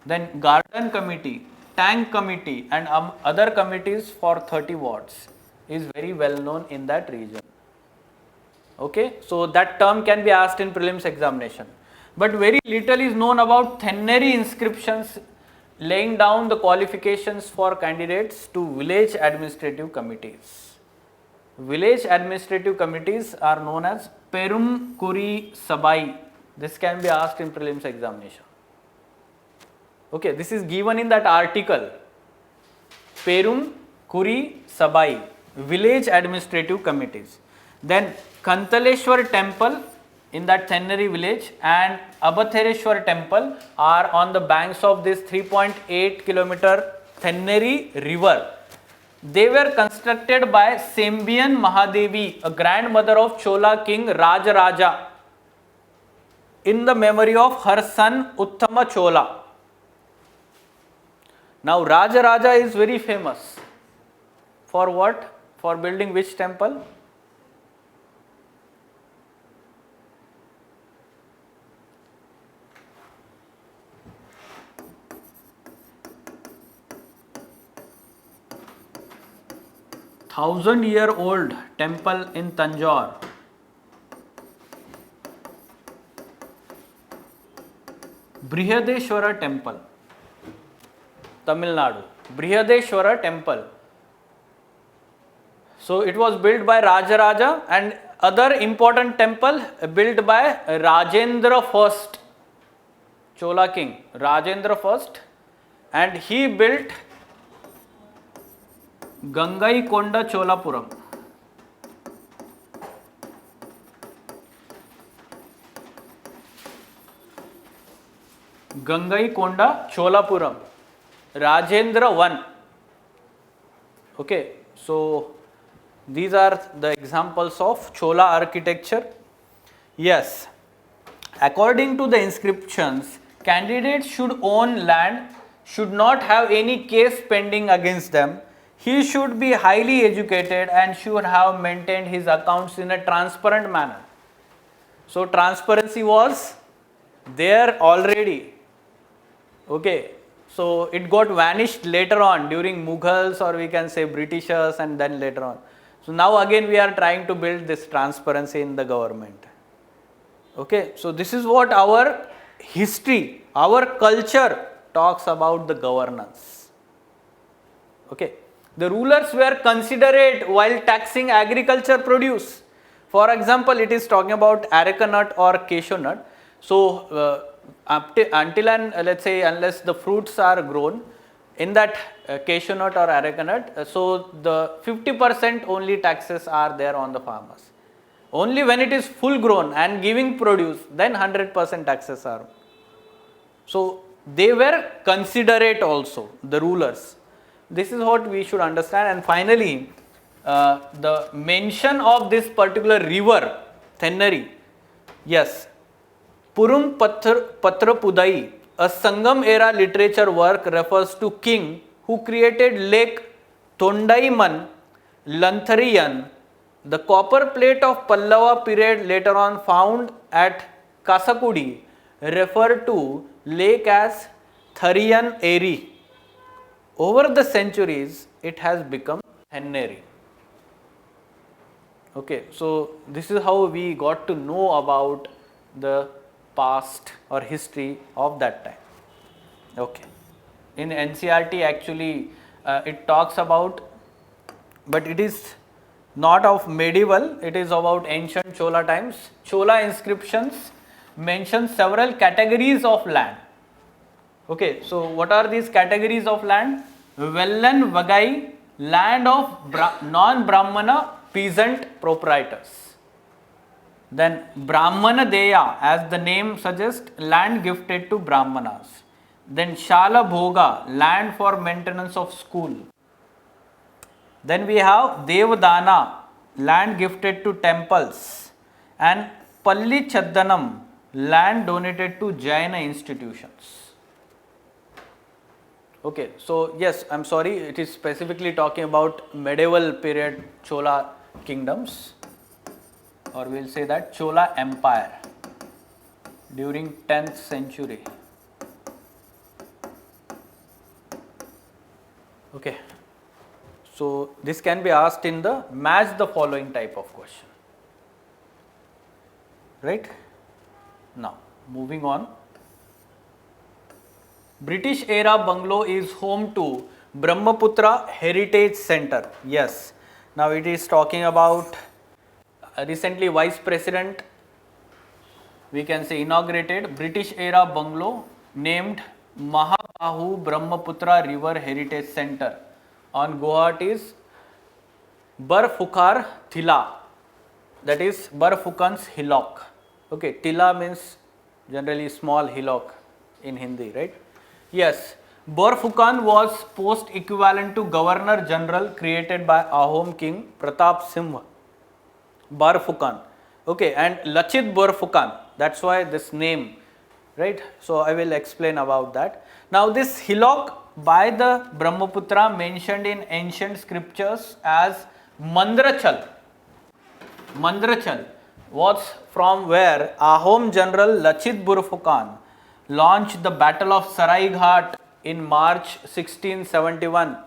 Then garden committee, tank committee and other committees for 30 wards is very well known in that region. Okay, so that term can be asked in prelims examination. But very little is known about Thenneri inscriptions laying down the qualifications for candidates to village administrative committees. Village administrative committees are known as Perum Kuri Sabai. This can be asked in prelims examination. Okay, this is given in that article. Perum Kuri Sabai, village administrative committees. Then Kantaleshwar temple in that Thenneri village and Abathereshwar temple are on the banks of this 3.8 kilometer Thenneri river. They were constructed by Sembian Mahadevi, a grandmother of Chola king Rajaraja, in the memory of her son Uttama Chola. Now Rajaraja is very famous for what? For building which temple? 1,000-year-old temple in Tanjore. Brihadeshwara temple, Tamil Nadu. Brihadeshwara temple. So it was built by Rajaraja, and other important temple built by Rajendra I, Chola king, Rajendra I, and he built Gangaikonda Cholapuram. Gangaikonda Cholapuram, Rajendra I. Okay, so these are the examples of Chola architecture. Yes, according to the inscriptions, candidates should own land, should not have any case pending against them. He should be highly educated and should have maintained his accounts in a transparent manner. So transparency was there already. Okay, so it got vanished later on during Mughals, or we can say Britishers, and then later on. So now again we are trying to build this transparency in the government. Okay, so this is what our history, our culture talks about the governance. Okay, the rulers were considerate while taxing agriculture produce. For example, it is talking about areca nut or cashew nut. So until and let's say unless the fruits are grown in that cashew nut or areca nut, so the 50% only taxes are there on the farmers. Only when it is full grown and giving produce, then 100% taxes are. So they were considerate also, the rulers. This is what we should understand. And finally, the mention of this particular river, Thenari. Yes, Purum Patra Pudai, a Sangam era literature work, refers to king who created Lake Thondaiman Lanthariyan. The copper plate of Pallava period later on found at Kasakudi referred to lake as Thariyan Eri. Over the centuries, it has become Thenneri. Okay, so this is how we got to know about the past or history of that time. Okay, in NCERT actually it talks about, but it is not of medieval, it is about ancient Chola times. Chola inscriptions mention several categories of land. Okay, so what are these categories of land? Vellan Vagai, land of non-Brahmana peasant proprietors. Then Brahmana Deya, as the name suggests, land gifted to Brahmanas. Then Shala Bhoga, land for maintenance of school. Then we have Devdana, land gifted to temples. And Palli Chaddanam, land donated to Jaina institutions. Okay, so yes, I am sorry, it is specifically talking about medieval period Chola kingdoms, or we will say that Chola Empire during 10th century. Okay, so this can be asked in the match the following type of question, right? Now, moving on. British era bungalow is home to Brahmaputra Heritage Center. Yes, now it is talking about recently Vice President, we can say, inaugurated British era bungalow named Mahabahu Brahmaputra River Heritage Center on Guwahati's Barfukhar Tilla, that is Barfukhan's hillock. Okay, Tilla means generally small hillock in Hindi, right? Yes, Barfukhan was post equivalent to Governor General created by Ahom King Pratap Singh. Barfukhan. Okay, and Lachit Barfukhan, that's why this name, right? So I will explain about that. Now this hillock by the Brahmaputra mentioned in ancient scriptures as Mandrachal. Mandrachal was from where Ahom General Lachit Barfukhan launched the Battle of Saraighat in March 1671.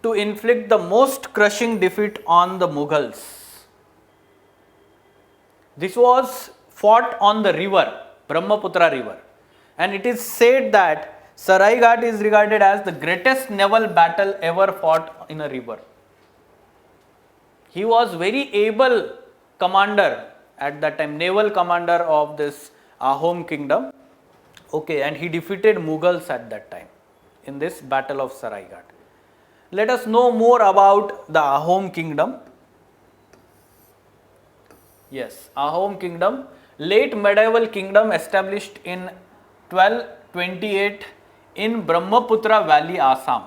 to inflict the most crushing defeat on the Mughals. This was fought on the river, Brahmaputra river, and it is said that Saraighat is regarded as the greatest naval battle ever fought in a river. He was very able commander at that time, naval commander of this Ahom kingdom. Okay, and he defeated Mughals at that time in this battle of Saraighat. Let us know more about the Ahom kingdom. Yes, Ahom kingdom, late medieval kingdom established in 1228 in Brahmaputra Valley, Assam.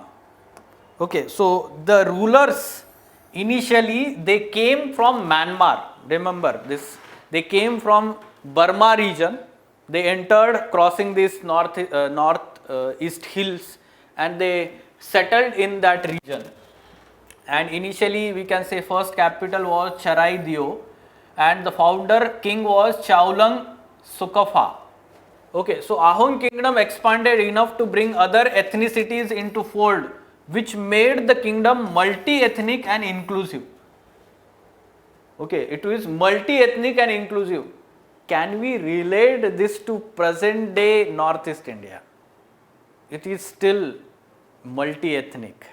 Okay, so the rulers initially they came from Myanmar. Remember this, they came from Burma region. They entered crossing these northeast hills and they settled in that region. And initially we can say first capital was Charai Dio and the founder king was Chaulang Sukapha. Okay, so Ahom kingdom expanded enough to bring other ethnicities into fold, which made the kingdom multi-ethnic and inclusive. Okay, it is multi-ethnic and inclusive. Can we relate this to present day Northeast India? It is still multi-ethnic.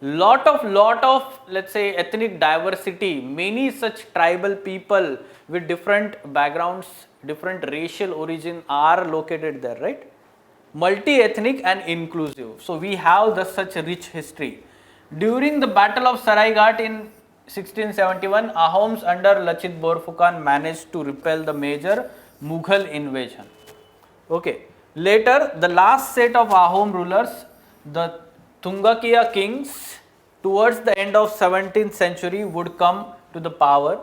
Lot of let's say ethnic diversity, many such tribal people with different backgrounds, different racial origin are located there, right? Multi-ethnic and inclusive. So we have such a rich history. During the Battle of Saraighat in 1671, Ahoms under Lachit Borphukan managed to repel the major Mughal invasion. Okay. Later, the last set of Ahom rulers, the Tungakia kings, towards the end of 17th century would come to the power,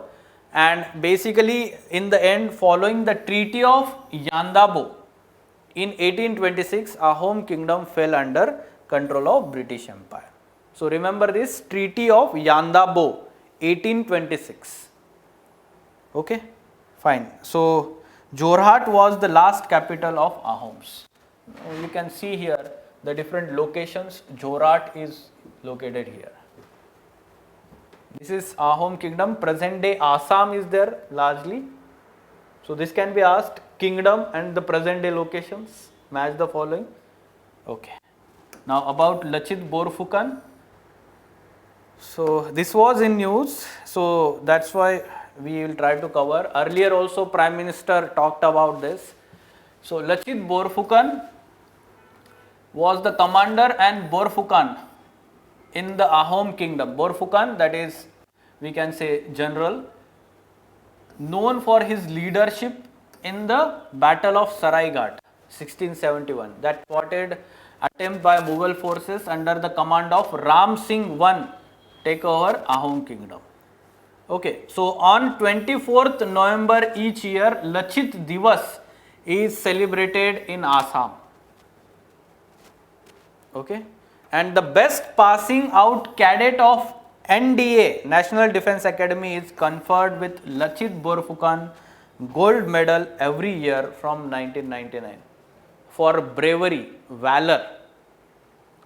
and basically in the end, following the Treaty of Yandabo in 1826, Ahom kingdom fell under control of British Empire. So remember this Treaty of Yandabo 1826. Okay, fine. So Jorhat was the last capital of Ahoms. You can see here the different locations. Jorhat is located here. This is Ahom kingdom. Present day Assam is there largely. So this can be asked, kingdom and the present day locations, match the following. Okay. Now about Lachit Borphukan. So this was in news, so that's why we will try to cover. Earlier also Prime Minister talked about this. So Lachit Borphukan was the commander and Borphukan in the Ahom kingdom. Borphukan, that is we can say general, known for his leadership in the Battle of Saraighat 1671, that thwarted attempt by Mughal forces under the command of Ram Singh I take over Ahom kingdom. Okay, so on 24th November each year, Lachit Divas is celebrated in Assam. Okay, and the best passing out cadet of NDA, National Defence Academy, is conferred with Lachit Borphukan gold medal every year from 1999 for bravery, valor.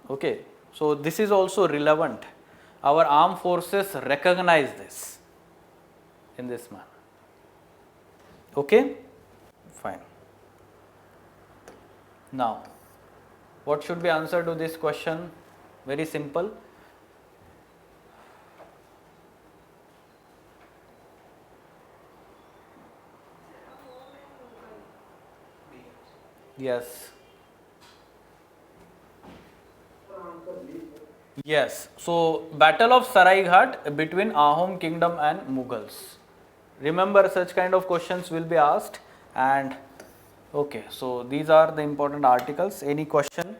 Okay, so this is also relevant. Our armed forces recognize this in this manner. Okay, fine. Now, what should be answer to this question? Very simple. Yes. Yes. So Battle of Saraighat between Ahom kingdom and Mughals. Remember, such kind of questions will be asked. And okay, so these are the important articles. Any question?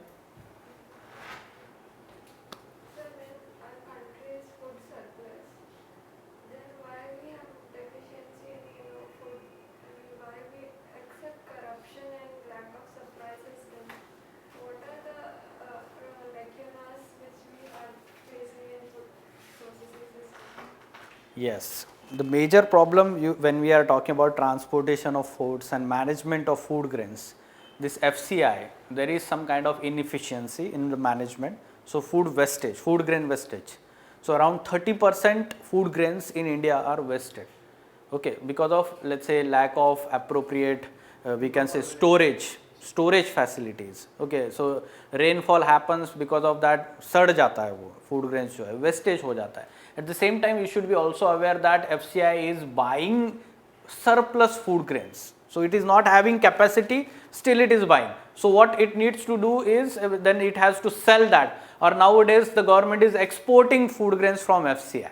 Yes, the major problem when we are talking about transportation of foods and management of food grains, this FCI, there is some kind of inefficiency in the management. So food wastage, food grain wastage. So around 30% food grains in India are wasted. Okay, because of, let's say, lack of appropriate, we can say, storage facilities. Okay, so rainfall happens, because of that सड़ जाता है वो food grains जो है, wastage हो जाता है. At the same time, you should be also aware that FCI is buying surplus food grains. So it is not having capacity, still it is buying. So what it needs to do is, then it has to sell that, or nowadays the government is exporting food grains from FCI.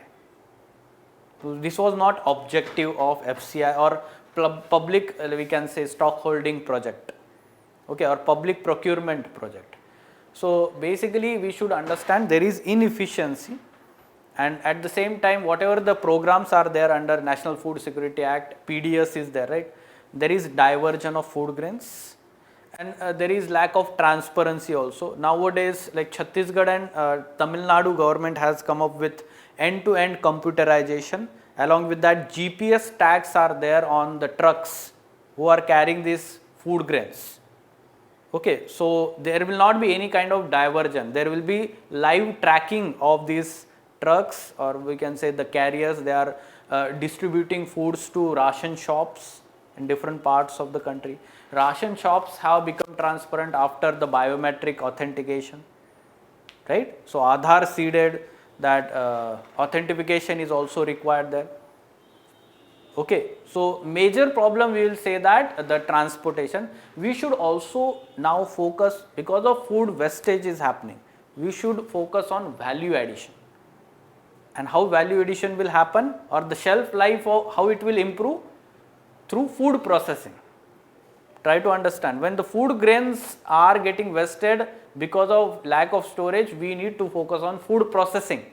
So this was not objective of FCI or public, we can say, stockholding project, okay, or public procurement project. So basically we should understand there is inefficiency, and at the same time whatever the programs are there under National Food Security Act, PDS is there, right? There is diversion of food grains, and there is lack of transparency also. Nowadays, like Chhattisgarh and Tamil Nadu government has come up with end-to-end computerization. Along with that, GPS tags are there on the trucks who are carrying these food grains. Okay, so there will not be any kind of diversion. There will be live tracking of these trucks, or we can say the carriers. They are distributing foods to ration shops in different parts of the country. Ration shops have become transparent after the biometric authentication, right? So Aadhaar seeded, that authentication is also required there. Okay, so major problem we will say that the transportation. We should also now focus, because of food wastage is happening, we should focus on value addition. And how value addition will happen, or the shelf life of how it will improve? Through food processing. Try to understand, when the food grains are getting wasted because of lack of storage, we need to focus on food processing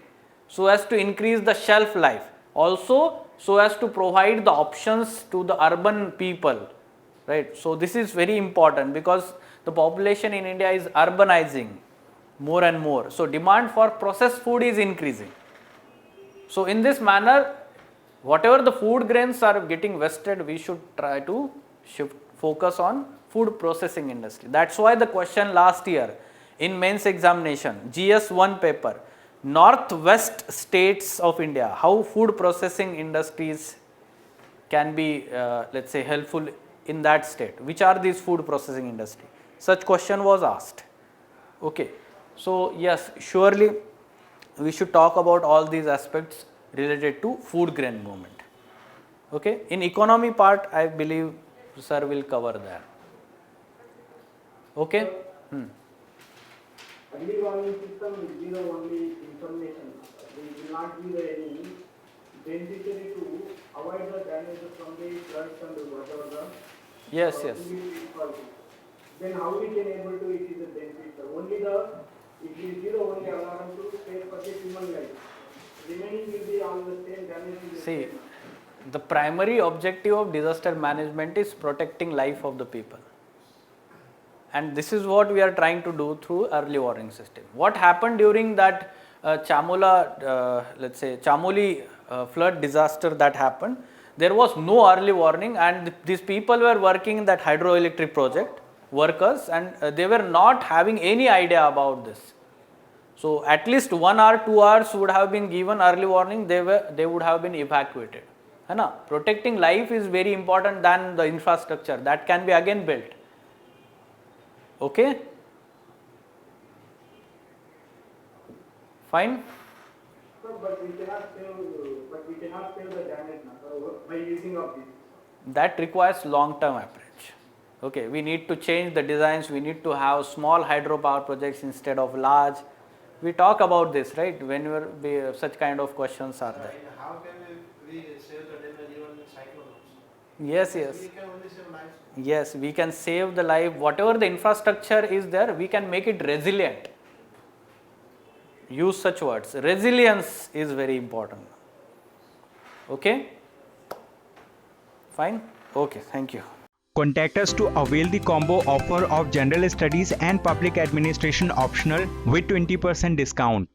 so as to increase the shelf life. Also, so as to provide the options to the urban people, right? So this is very important, because the population in India is urbanizing more and more. So demand for processed food is increasing. So in this manner, whatever the food grains are getting wasted, we should try to focus on food processing industry. That's why the question last year in mains examination, GS1 paper, northwest states of India, how food processing industries can be, let's say, helpful in that state. Which are these food processing industry? Such question was asked. Okay, so yes, surely we should talk about all these aspects related to food grain movement. Okay, in economy part, I believe sir will cover that. Okay. Early warning system will be the only information. There will not be any beneficiary to avoid the damages from the floods and whatever the Yes. Then how we can able to it is a benefit. Only it will be the only alarm to save for the human life. Remaining will be all the same damage. See, the primary objective of disaster management is protecting life of the people. And this is what we are trying to do through early warning system. What happened during that let's say Chamoli flood disaster that happened, there was no early warning, and these people were working in that hydroelectric project, workers, and they were not having any idea about this. So at least 1 hour, 2 hours would have been given early warning, they would have been evacuated. Protecting life is very important than the infrastructure that can be again built. Okay, fine. But we cannot save the damage by using of this. That requires long-term approach. Okay, we need to change the designs. We need to have small hydropower projects instead of large. We talk about this, right? Whenever such kind of questions are there. How can we save the damage even in cyclones? Yes. We can only save lives. Yes, we can save the life. Whatever the infrastructure is there, we can make it resilient. Use such words. Resilience is very important. Okay? Fine? Okay, thank you. Contact us to avail the combo offer of General Studies and Public Administration optional with 20% discount.